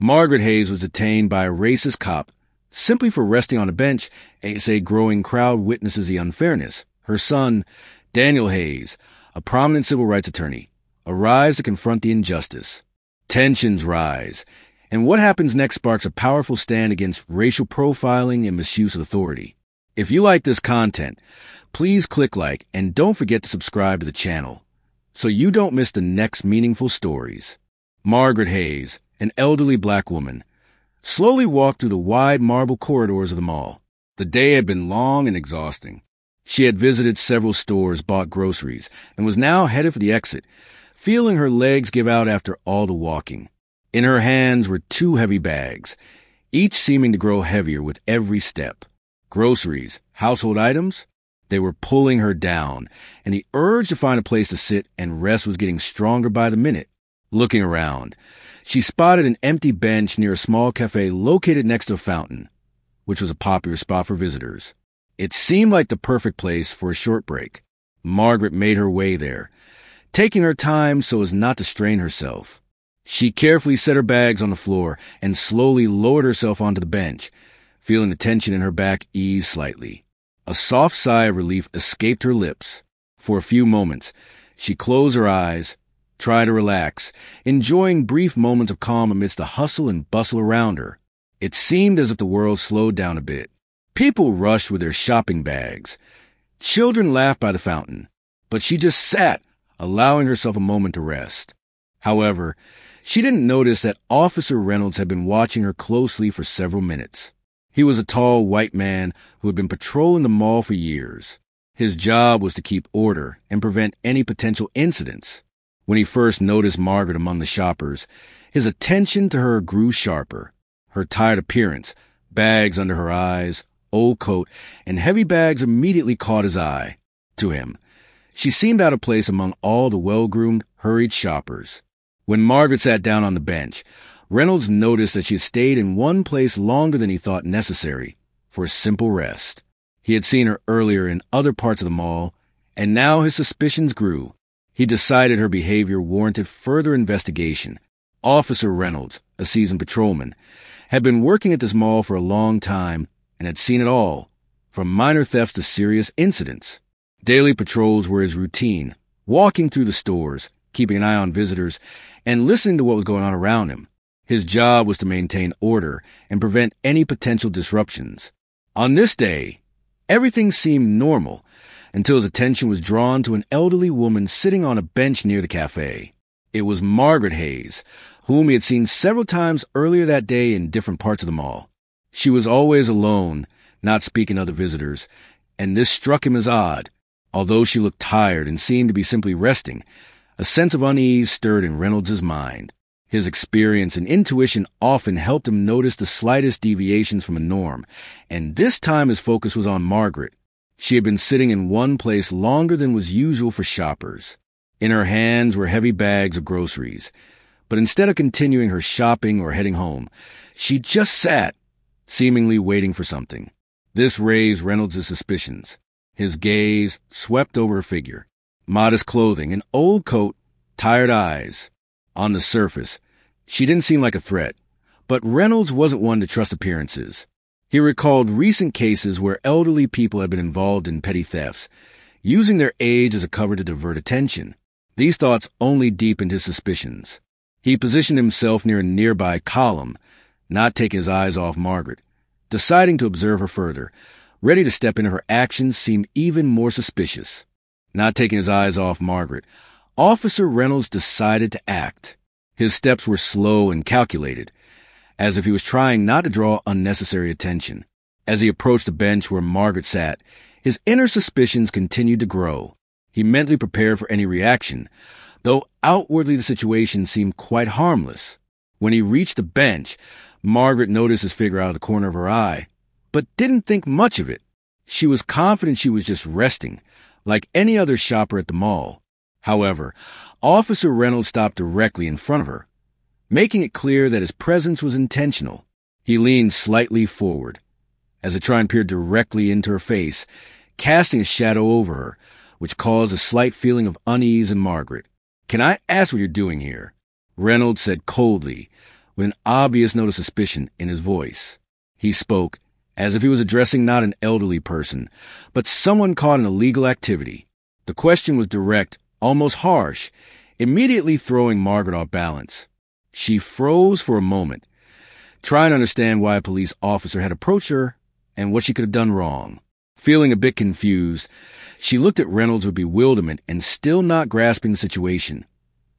Margaret Hayes was detained by a racist cop simply for resting on a bench as a growing crowd witnesses the unfairness. Her son, Daniel Hayes, a prominent civil rights attorney, arrives to confront the injustice. Tensions rise, and what happens next sparks a powerful stand against racial profiling and misuse of authority. If you like this content, please click like and don't forget to subscribe to the channel so you don't miss the next meaningful stories. Margaret Hayes, an elderly black woman, slowly walked through the wide marble corridors of the mall. The day had been long and exhausting. She had visited several stores, bought groceries, and was now headed for the exit, feeling her legs give out after all the walking. In her hands were 2 heavy bags, each seeming to grow heavier with every step. Groceries, household items, they were pulling her down, and the urge to find a place to sit and rest was getting stronger by the minute. Looking around, she spotted an empty bench near a small cafe located next to a fountain, which was a popular spot for visitors. It seemed like the perfect place for a short break. Margaret made her way there, taking her time so as not to strain herself. She carefully set her bags on the floor and slowly lowered herself onto the bench, feeling the tension in her back ease slightly. A soft sigh of relief escaped her lips. For a few moments, she closed her eyes, tried to relax, enjoying brief moments of calm amidst the hustle and bustle around her. It seemed as if the world slowed down a bit. People rushed with their shopping bags. Children laughed by the fountain, but she just sat, allowing herself a moment to rest. However, she didn't notice that Officer Reynolds had been watching her closely for several minutes. He was a tall white man who had been patrolling the mall for years. His job was to keep order and prevent any potential incidents. When he first noticed Margaret among the shoppers, his attention to her grew sharper. Her tired appearance, bags under her eyes, old coat, and heavy bags immediately caught his eye. To him, she seemed out of place among all the well-groomed, hurried shoppers. When Margaret sat down on the bench, Reynolds noticed that she had stayed in one place longer than he thought necessary for a simple rest. He had seen her earlier in other parts of the mall, and now his suspicions grew. He decided her behavior warranted further investigation. Officer Reynolds, a seasoned patrolman, had been working at this mall for a long time and had seen it all, from minor thefts to serious incidents. Daily patrols were his routine, walking through the stores, keeping an eye on visitors, and listening to what was going on around him. His job was to maintain order and prevent any potential disruptions. On this day, everything seemed normal until his attention was drawn to an elderly woman sitting on a bench near the cafe. It was Margaret Hayes, whom he had seen several times earlier that day in different parts of the mall. She was always alone, not speaking to other visitors, and this struck him as odd. Although she looked tired and seemed to be simply resting, a sense of unease stirred in Reynolds' mind. His experience and intuition often helped him notice the slightest deviations from a norm, and this time his focus was on Margaret. She had been sitting in one place longer than was usual for shoppers. In her hands were heavy bags of groceries, but instead of continuing her shopping or heading home, she just sat, seemingly waiting for something. This raised Reynolds' suspicions. His gaze swept over her figure. Modest clothing, an old coat, tired eyes. On the surface, she didn't seem like a threat, but Reynolds wasn't one to trust appearances. He recalled recent cases where elderly people had been involved in petty thefts, using their age as a cover to divert attention. These thoughts only deepened his suspicions. He positioned himself near a nearby column, not taking his eyes off Margaret. Deciding to observe her further, ready to step into her actions seemed even more suspicious. Not taking his eyes off Margaret, Officer Reynolds decided to act. His steps were slow and calculated, as if he was trying not to draw unnecessary attention. As he approached the bench where Margaret sat, his inner suspicions continued to grow. He mentally prepared for any reaction, though outwardly the situation seemed quite harmless. When he reached the bench, Margaret noticed his figure out of the corner of her eye, but didn't think much of it. She was confident she was just resting, like any other shopper at the mall. However, Officer Reynolds stopped directly in front of her, making it clear that his presence was intentional. He leaned slightly forward, as the try and peered directly into her face, casting a shadow over her, which caused a slight feeling of unease in Margaret. "Can I ask what you're doing here?" Reynolds said coldly, with an obvious note of suspicion in his voice. He spoke as if he was addressing not an elderly person, but someone caught in illegal activity. The question was direct, almost harsh, immediately throwing Margaret off balance. She froze for a moment, trying to understand why a police officer had approached her and what she could have done wrong. Feeling a bit confused, she looked at Reynolds with bewilderment and still not grasping the situation.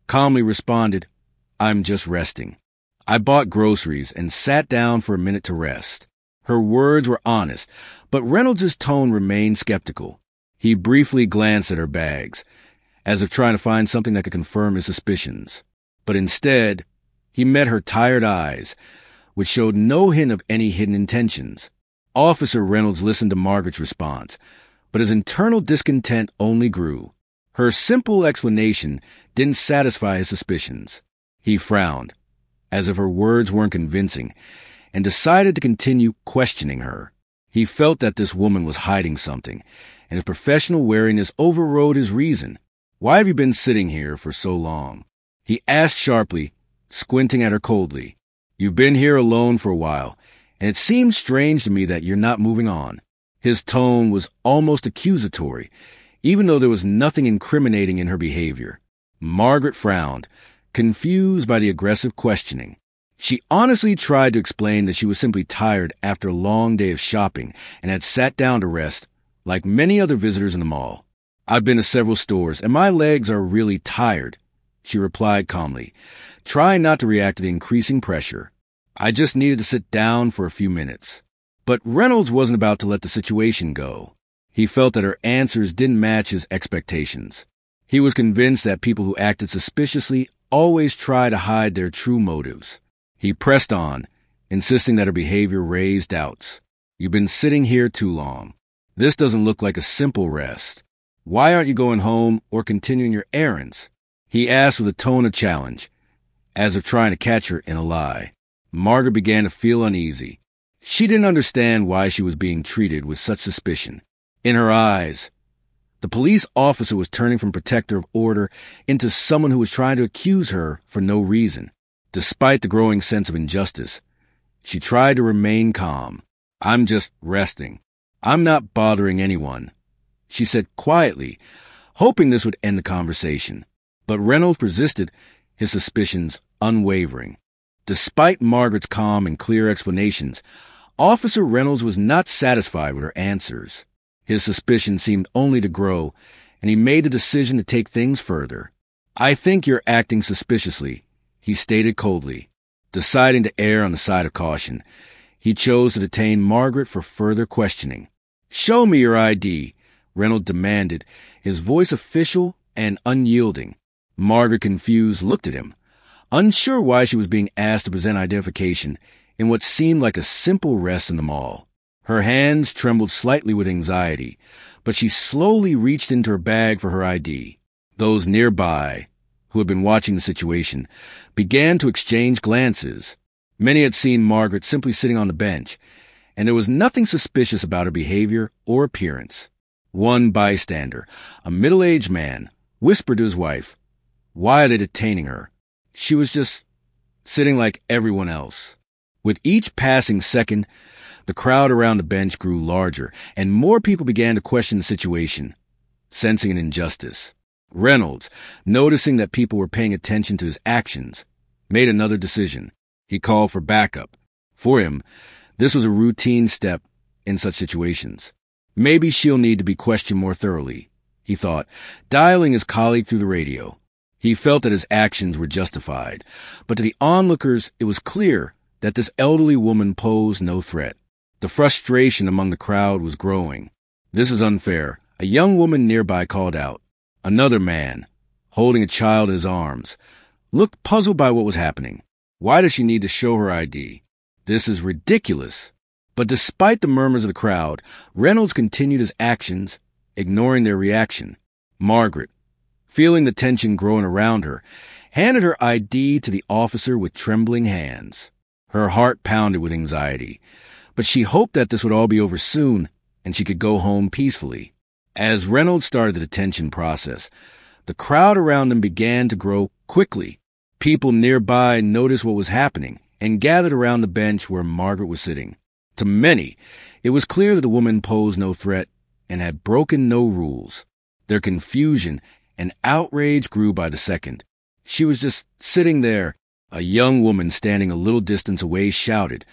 Calmly responded, "I'm just resting. I bought groceries and sat down for a minute to rest." Her words were honest, but Reynolds' tone remained skeptical. He briefly glanced at her bags, as if trying to find something that could confirm his suspicions. But instead, he met her tired eyes, which showed no hint of any hidden intentions. Officer Reynolds listened to Margaret's response, but his internal discontent only grew. Her simple explanation didn't satisfy his suspicions. He frowned, as if her words weren't convincing, and decided to continue questioning her. He felt that this woman was hiding something, and his professional wariness overrode his reason. "Why have you been sitting here for so long?" he asked sharply, squinting at her coldly. "You've been here alone for a while, and it seems strange to me that you're not moving on." His tone was almost accusatory, even though there was nothing incriminating in her behavior. Margaret frowned, confused by the aggressive questioning. She honestly tried to explain that she was simply tired after a long day of shopping and had sat down to rest, like many other visitors in the mall. "I've been to several stores, and my legs are really tired," she replied calmly, trying not to react to the increasing pressure. "I just needed to sit down for a few minutes." But Reynolds wasn't about to let the situation go. He felt that her answers didn't match his expectations. He was convinced that people who acted suspiciously always try to hide their true motives. He pressed on, insisting that her behavior raised doubts. "You've been sitting here too long. This doesn't look like a simple rest. Why aren't you going home or continuing your errands?" he asked with a tone of challenge, as if trying to catch her in a lie. Margaret began to feel uneasy. She didn't understand why she was being treated with such suspicion. In her eyes, the police officer was turning from protector of order into someone who was trying to accuse her for no reason. Despite the growing sense of injustice, she tried to remain calm. "I'm just resting. I'm not bothering anyone," she said quietly, hoping this would end the conversation. But Reynolds persisted, his suspicions unwavering. Despite Margaret's calm and clear explanations, Officer Reynolds was not satisfied with her answers. His suspicion seemed only to grow, and he made a decision to take things further. "I think you're acting suspiciously," he stated coldly. Deciding to err on the side of caution, he chose to detain Margaret for further questioning. "Show me your ID," Reynolds demanded, his voice official and unyielding. Margaret, confused, looked at him, unsure why she was being asked to present identification in what seemed like a simple rest in the mall. Her hands trembled slightly with anxiety, but she slowly reached into her bag for her ID. Those nearby, who had been watching the situation, began to exchange glances. Many had seen Margaret simply sitting on the bench, and there was nothing suspicious about her behavior or appearance. One bystander, a middle-aged man, whispered to his wife, "Why are they detaining her? She was just sitting like everyone else." With each passing second, the crowd around the bench grew larger, and more people began to question the situation, sensing an injustice. Reynolds, noticing that people were paying attention to his actions, made another decision. He called for backup. For him, this was a routine step in such situations. Maybe she'll need to be questioned more thoroughly, he thought, dialing his colleague through the radio. He felt that his actions were justified, but to the onlookers it was clear that this elderly woman posed no threat. The frustration among the crowd was growing. "This is unfair," a young woman nearby called out. Another man, holding a child in his arms, looked puzzled by what was happening. "Why does she need to show her ID? This is ridiculous." But despite the murmurs of the crowd, Reynolds continued his actions, ignoring their reaction. Margaret, feeling the tension growing around her, handed her ID to the officer with trembling hands. Her heart pounded with anxiety, but she hoped that this would all be over soon and she could go home peacefully. As Reynolds started the detention process, the crowd around him began to grow quickly. People nearby noticed what was happening and gathered around the bench where Margaret was sitting. To many, it was clear that the woman posed no threat and had broken no rules. Their confusion and outrage grew by the second. She was just sitting there. A young woman standing a little distance away shouted,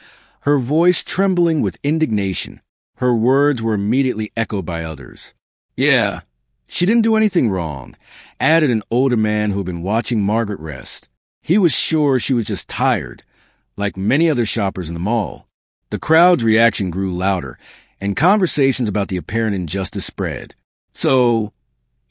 her voice trembling with indignation. Her words were immediately echoed by others. Yeah, she didn't do anything wrong, added an older man who had been watching Margaret rest. He was sure she was just tired, like many other shoppers in the mall. The crowd's reaction grew louder, and conversations about the apparent injustice spread. So,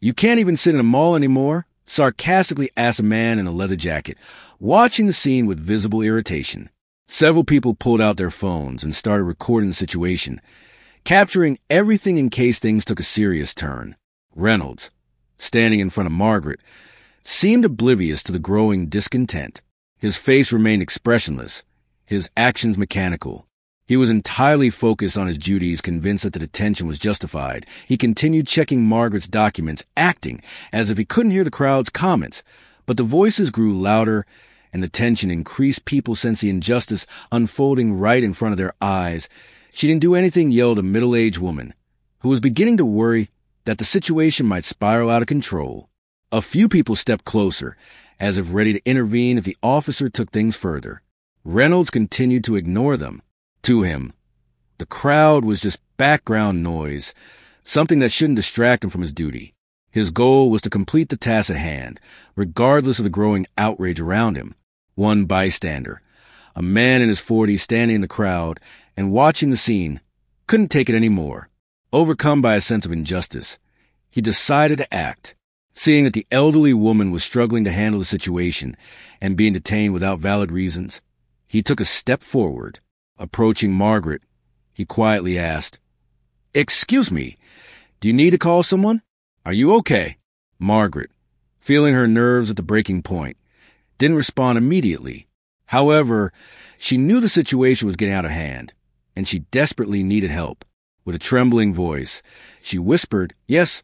you can't even sit in a mall anymore? Sarcastically asked a man in a leather jacket, watching the scene with visible irritation. Several people pulled out their phones and started recording the situation, capturing everything in case things took a serious turn. Reynolds, standing in front of Margaret, seemed oblivious to the growing discontent. His face remained expressionless, his actions mechanical. He was entirely focused on his duties, convinced that the detention was justified. He continued checking Margaret's documents, acting as if he couldn't hear the crowd's comments. But the voices grew louder, and the tension increased. People sensed the injustice unfolding right in front of their eyes. She didn't do anything, yelled a middle-aged woman, who was beginning to worry that the situation might spiral out of control. A few people stepped closer, as if ready to intervene if the officer took things further. Reynolds continued to ignore them. To him, the crowd was just background noise, something that shouldn't distract him from his duty. His goal was to complete the task at hand, regardless of the growing outrage around him. One bystander, a man in his 40s standing in the crowd and watching the scene, couldn't take it anymore. Overcome by a sense of injustice, he decided to act. Seeing that the elderly woman was struggling to handle the situation and being detained without valid reasons, he took a step forward. Approaching Margaret, he quietly asked, "Excuse me, do you need to call someone? Are you okay?" Margaret, feeling her nerves at the breaking point, didn't respond immediately. However, she knew the situation was getting out of hand, and she desperately needed help. With a trembling voice, she whispered, "Yes,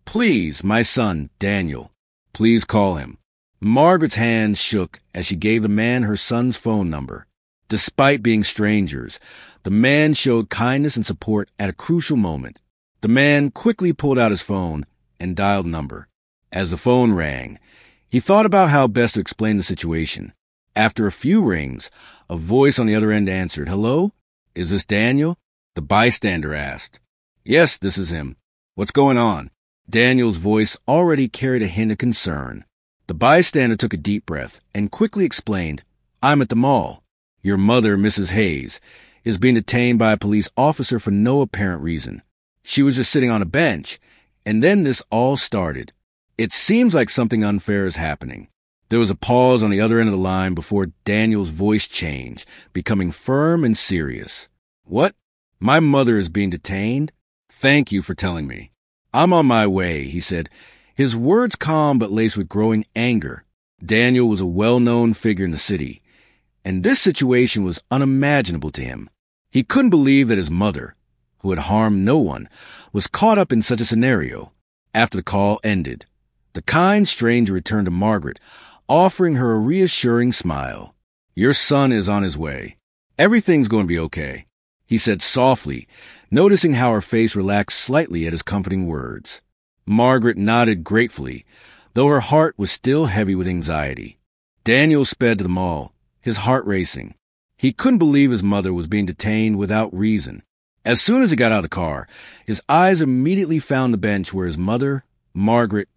please, my son, Daniel. Please call him." Margaret's hands shook as she gave the man her son's phone number. Despite being strangers, the man showed kindness and support at a crucial moment. The man quickly pulled out his phone and dialed the number. As the phone rang, he thought about how best to explain the situation. After a few rings, a voice on the other end answered. "Hello? Is this Daniel?" The bystander asked. "Yes, this is him. What's going on?" Daniel's voice already carried a hint of concern. The bystander took a deep breath and quickly explained, "I'm at the mall. Your mother, Mrs. Hayes, is being detained by a police officer for no apparent reason. She was just sitting on a bench, and then this all started. It seems like something unfair is happening." There was a pause on the other end of the line before Daniel's voice changed, becoming firm and serious. "What? My mother is being detained? Thank you for telling me. I'm on my way," he said, his words calm but laced with growing anger. Daniel was a well-known figure in the city, and this situation was unimaginable to him. He couldn't believe that his mother, who had harmed no one, was caught up in such a scenario. After the call ended, the kind stranger returned to Margaret, offering her a reassuring smile. "Your son is on his way. Everything's going to be okay," he said softly, noticing how her face relaxed slightly at his comforting words. Margaret nodded gratefully, though her heart was still heavy with anxiety. Daniel sped to the mall, his heart racing. He couldn't believe his mother was being detained without reason. As soon as he got out of the car, his eyes immediately found the bench where his mother, Margaret,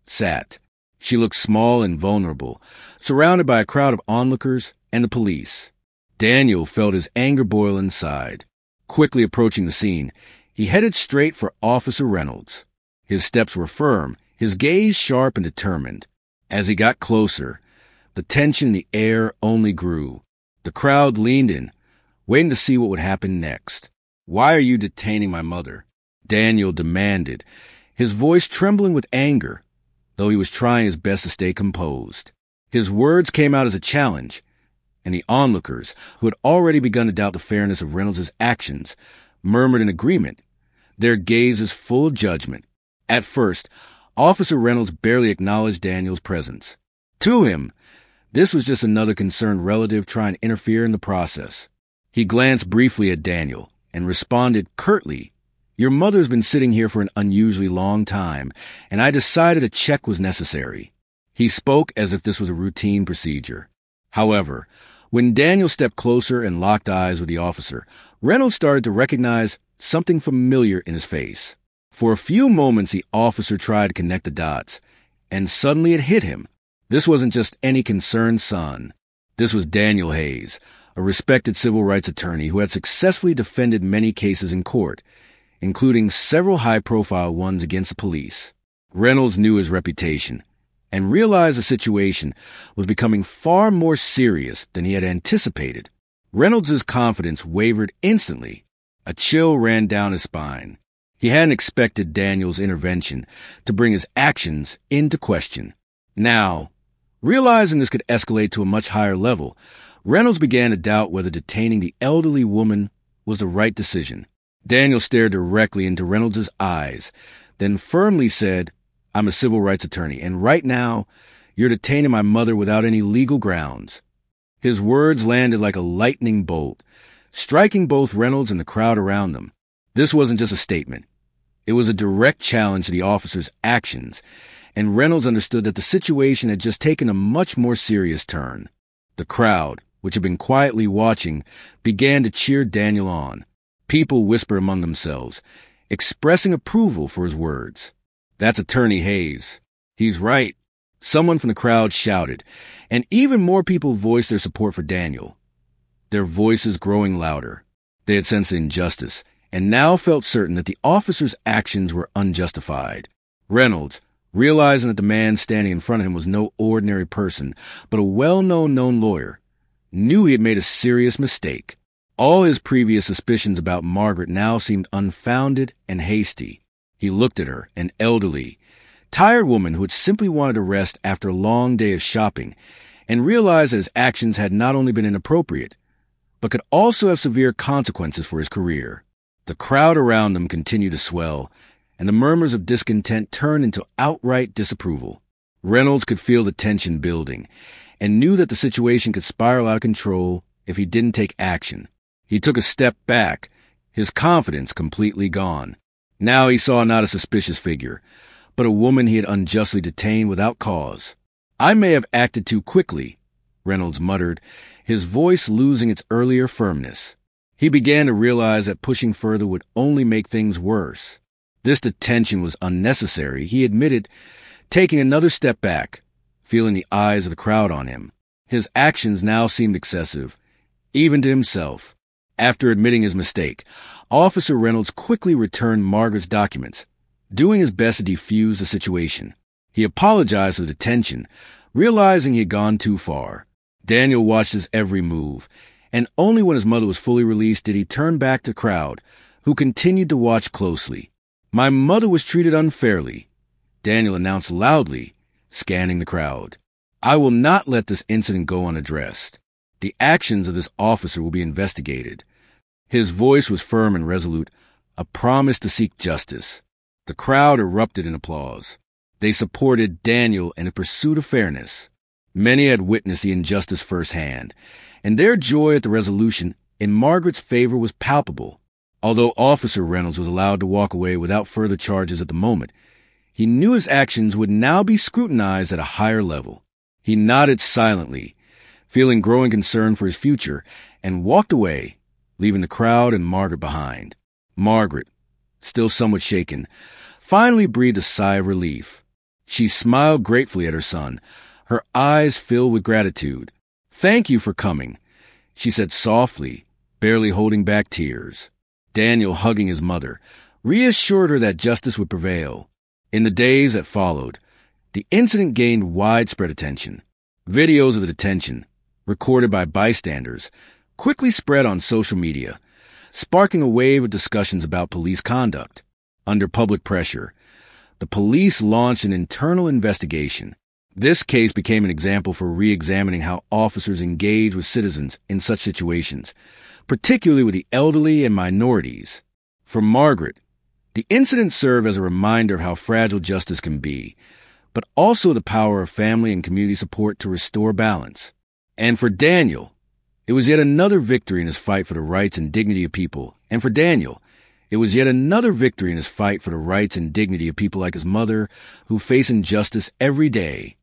sat. She looked small and vulnerable, surrounded by a crowd of onlookers and the police. Daniel felt his anger boil inside. Quickly approaching the scene, he headed straight for Officer Reynolds. His steps were firm, his gaze sharp and determined. As he got closer, the tension in the air only grew. The crowd leaned in, waiting to see what would happen next. "Why are you detaining my mother?" Daniel demanded, his voice trembling with anger, though he was trying his best to stay composed. His words came out as a challenge, and the onlookers, who had already begun to doubt the fairness of Reynolds' actions, murmured in agreement, their gazes full of judgment. At first, Officer Reynolds barely acknowledged Daniel's presence. To him, This was just another concerned relative trying to interfere in the process. He glanced briefly at Daniel and responded curtly, "Your mother's been sitting here for an unusually long time, and I decided a check was necessary." He spoke as if this was a routine procedure. However, when Daniel stepped closer and locked eyes with the officer, Reynolds started to recognize something familiar in his face. For a few moments, the officer tried to connect the dots, and suddenly it hit him. This wasn't just any concerned son. This was Daniel Hayes, a respected civil rights attorney who had successfully defended many cases in court, including several high-profile ones against the police. Reynolds knew his reputation and realized the situation was becoming far more serious than he had anticipated. Reynolds' confidence wavered instantly. A chill ran down his spine. He hadn't expected Daniel's intervention to bring his actions into question. Now, realizing this could escalate to a much higher level, Reynolds began to doubt whether detaining the elderly woman was the right decision. Daniel stared directly into Reynolds' eyes, then firmly said, "I'm a civil rights attorney, and right now, you're detaining my mother without any legal grounds." His words landed like a lightning bolt, striking both Reynolds and the crowd around them. This wasn't just a statement. It was a direct challenge to the officer's actions, and Reynolds understood that the situation had just taken a much more serious turn. The crowd, which had been quietly watching, began to cheer Daniel on. People whispered among themselves, expressing approval for his words. "That's Attorney Hayes. He's right." Someone from the crowd shouted, and even more people voiced their support for Daniel, their voices growing louder. They had sensed injustice, and now felt certain that the officer's actions were unjustified. Reynolds, realizing that the man standing in front of him was no ordinary person, but a well-known lawyer, knew he had made a serious mistake. All his previous suspicions about Margaret now seemed unfounded and hasty. He looked at her, an elderly, tired woman who had simply wanted to rest after a long day of shopping, and realized that his actions had not only been inappropriate, but could also have severe consequences for his career. The crowd around them continued to swell, and the murmurs of discontent turned into outright disapproval. Reynolds could feel the tension building, and knew that the situation could spiral out of control if he didn't take action. He took a step back, his confidence completely gone. Now he saw not a suspicious figure, but a woman he had unjustly detained without cause. "I may have acted too quickly," Reynolds muttered, his voice losing its earlier firmness. He began to realize that pushing further would only make things worse. This detention was unnecessary, he admitted, taking another step back, feeling the eyes of the crowd on him. His actions now seemed excessive, even to himself. After admitting his mistake, Officer Reynolds quickly returned Margaret's documents, doing his best to defuse the situation. He apologized for the detention, realizing he had gone too far. Daniel watched his every move, and only when his mother was fully released did he turn back to the crowd, who continued to watch closely. "My mother was treated unfairly," Daniel announced loudly, scanning the crowd. "I will not let this incident go unaddressed. The actions of this officer will be investigated." His voice was firm and resolute, a promise to seek justice. The crowd erupted in applause. They supported Daniel in a pursuit of fairness. Many had witnessed the injustice firsthand, and their joy at the resolution in Margaret's favor was palpable. Although Officer Reynolds was allowed to walk away without further charges at the moment, he knew his actions would now be scrutinized at a higher level. He nodded silently, feeling growing concern for his future, and walked away, leaving the crowd and Margaret behind. Margaret, still somewhat shaken, finally breathed a sigh of relief. She smiled gratefully at her son, her eyes filled with gratitude. "Thank you for coming," she said softly, barely holding back tears. Daniel, hugging his mother, reassured her that justice would prevail. In the days that followed, the incident gained widespread attention. Videos of the detention, recorded by bystanders, quickly spread on social media, sparking a wave of discussions about police conduct. Under public pressure, the police launched an internal investigation. This case became an example for re-examining how officers engage with citizens in such situations, particularly with the elderly and minorities. For Margaret, the incident served as a reminder of how fragile justice can be, but also the power of family and community support to restore balance. And for Daniel, it was yet another victory in his fight for the rights and dignity of people. And for Daniel, it was yet another victory in his fight for the rights and dignity of people like his mother, who face injustice every day